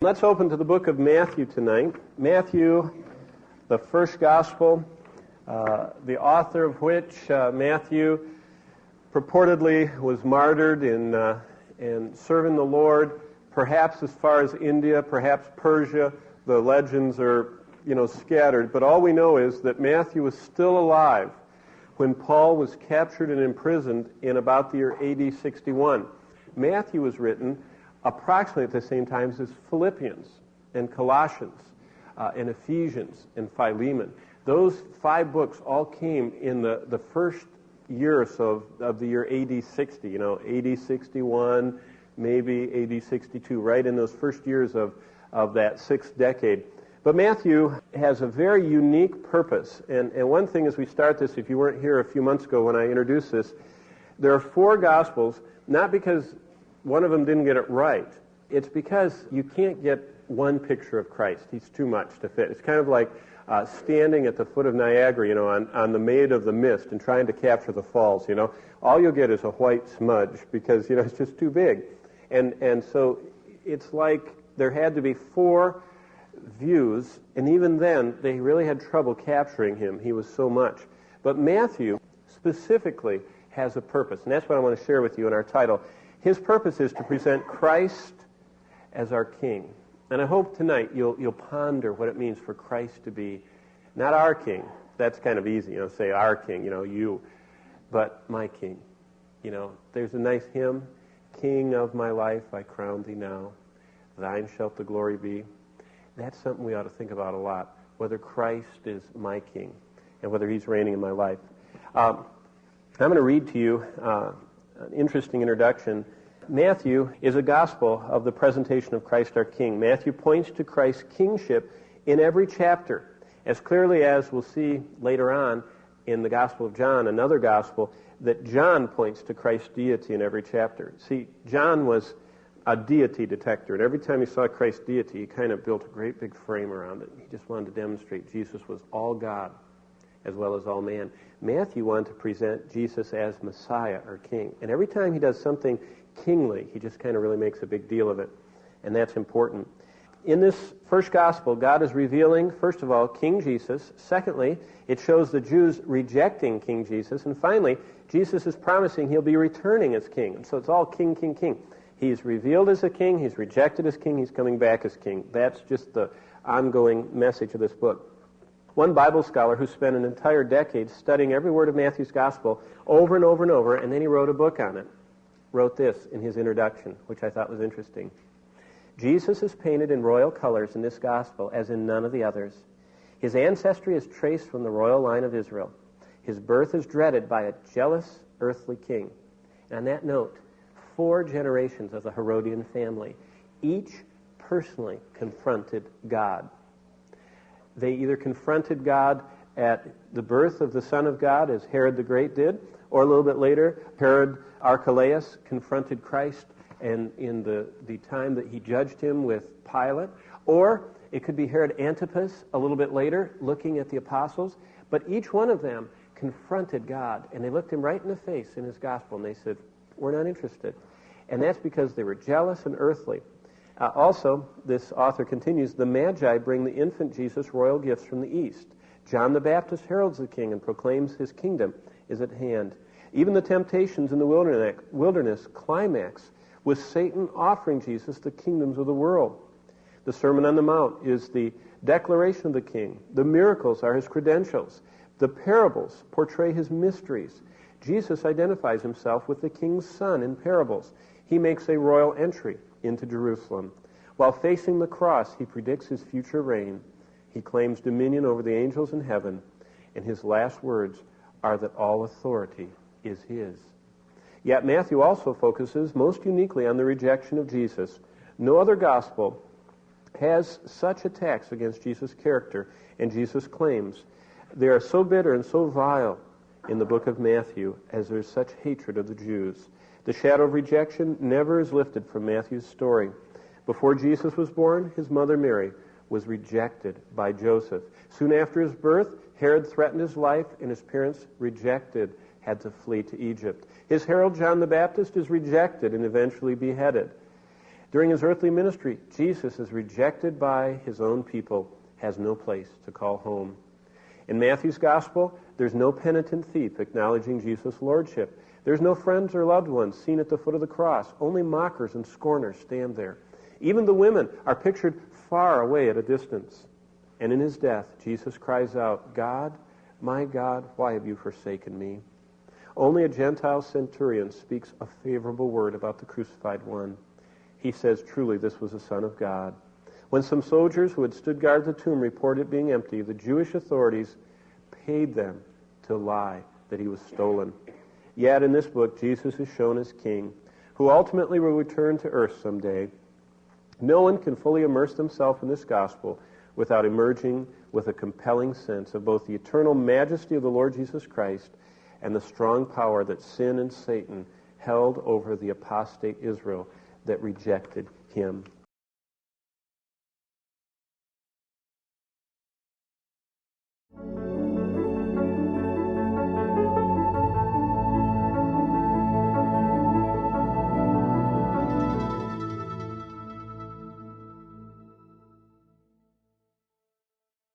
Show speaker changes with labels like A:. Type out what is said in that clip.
A: Let's open to the book of Matthew tonight. Matthew, the first gospel, the author of which, Matthew, purportedly was martyred in serving the Lord, perhaps as far as India, perhaps Persia. The legends are, scattered. But all we know is that Matthew was still alive when Paul was captured and imprisoned in about the year AD 61. Matthew was written approximately at the same time as Philippians and Colossians and Ephesians and Philemon. Those 5 books all came in the first year or so of the year AD 60, AD 61, maybe AD 62, right in those first years of that 6th decade. But Matthew has a very unique purpose. And one thing as we start this, if you weren't here a few months ago when I introduced this, there are 4 Gospels, not because one of them didn't get it right. It's because you can't get one picture of Christ. He's too much to fit. It's kind of like standing at the foot of Niagara, on the Maid of the Mist and trying to capture the falls, All you'll get is a white smudge because, it's just too big. And so it's like there had to be 4 views, and even then, they really had trouble capturing him. He was so much. But Matthew specifically has a purpose, and that's what I want to share with you in our title. His purpose is to present Christ as our King. And I hope tonight you'll ponder what it means for Christ to be not our King. That's kind of easy, say our King, you, but my King. There's a nice hymn, King of my life, I crown thee now. Thine shalt the glory be. That's something we ought to think about a lot, whether Christ is my King and whether he's reigning in my life. I'm going to read to you an interesting introduction. Matthew is a gospel of the presentation of Christ our King. Matthew points to Christ's kingship in every chapter, as clearly as we'll see later on in the Gospel of John, another gospel, that John points to Christ's deity in every chapter. See, John was a deity detector, and every time he saw Christ's deity, he kind of built a great big frame around it. He just wanted to demonstrate Jesus was all God as well as all man. Matthew wanted to present Jesus as Messiah or King. And every time he does something kingly, he just kind of really makes a big deal of it. And that's important. In this first gospel, God is revealing, first of all, King Jesus. Secondly, it shows the Jews rejecting King Jesus. And finally, Jesus is promising he'll be returning as King. And so it's all King, King, King. He's revealed as a king, he's rejected as king, he's coming back as king. That's just the ongoing message of this book. One Bible scholar who spent an entire decade studying every word of Matthew's gospel over and over and over, and then he wrote a book on it, wrote this in his introduction, which I thought was interesting. Jesus is painted in royal colors in this gospel as in none of the others. His ancestry is traced from the royal line of Israel. His birth is dreaded by a jealous earthly king. And on that note, 4 generations of the Herodian family, each personally confronted God. They either confronted God at the birth of the Son of God, as Herod the Great did, or a little bit later, Herod Archelaus confronted Christ and in the time that he judged him with Pilate, or it could be Herod Antipas a little bit later, looking at the apostles, but each one of them confronted God, and they looked him right in the face in his gospel, and they said, we're not interested. And that's because they were jealous and earthly. Also, this author continues, the magi bring the infant Jesus royal gifts from the east. John the Baptist heralds the king and proclaims his kingdom is at hand. Even the temptations in the wilderness climax with Satan offering Jesus the kingdoms of the world. The Sermon on the Mount is the declaration of the king. The miracles are his credentials. The parables portray his mysteries. Jesus identifies himself with the king's son in parables. He makes a royal entry into Jerusalem. While facing the cross, he predicts his future reign. He claims dominion over the angels in heaven, and his last words are that all authority is his. Yet Matthew also focuses most uniquely on the rejection of Jesus. No other gospel has such attacks against Jesus' character and Jesus' claims. They are so bitter and so vile in the book of Matthew as there is such hatred of the Jews. The shadow of rejection never is lifted from Matthew's story. Before Jesus was born, his mother Mary was rejected by Joseph. Soon after his birth, Herod threatened his life, and his parents had to flee to Egypt. His herald John the Baptist is rejected and eventually beheaded. During his earthly ministry, Jesus is rejected by his own people, has no place to call home. In Matthew's gospel, there's no penitent thief acknowledging Jesus' lordship. There's no friends or loved ones seen at the foot of the cross. Only mockers and scorners stand there. Even the women are pictured far away at a distance. And in his death, Jesus cries out, God, my God, why have you forsaken me? Only a Gentile centurion speaks a favorable word about the crucified one. He says, truly, this was the Son of God. When some soldiers who had stood guard at the tomb reported it being empty, the Jewish authorities paid them to lie that he was stolen. Yet in this book, Jesus is shown as king, who ultimately will return to earth someday. No one can fully immerse themselves in this gospel without emerging with a compelling sense of both the eternal majesty of the Lord Jesus Christ and the strong power that sin and Satan held over the apostate Israel that rejected him.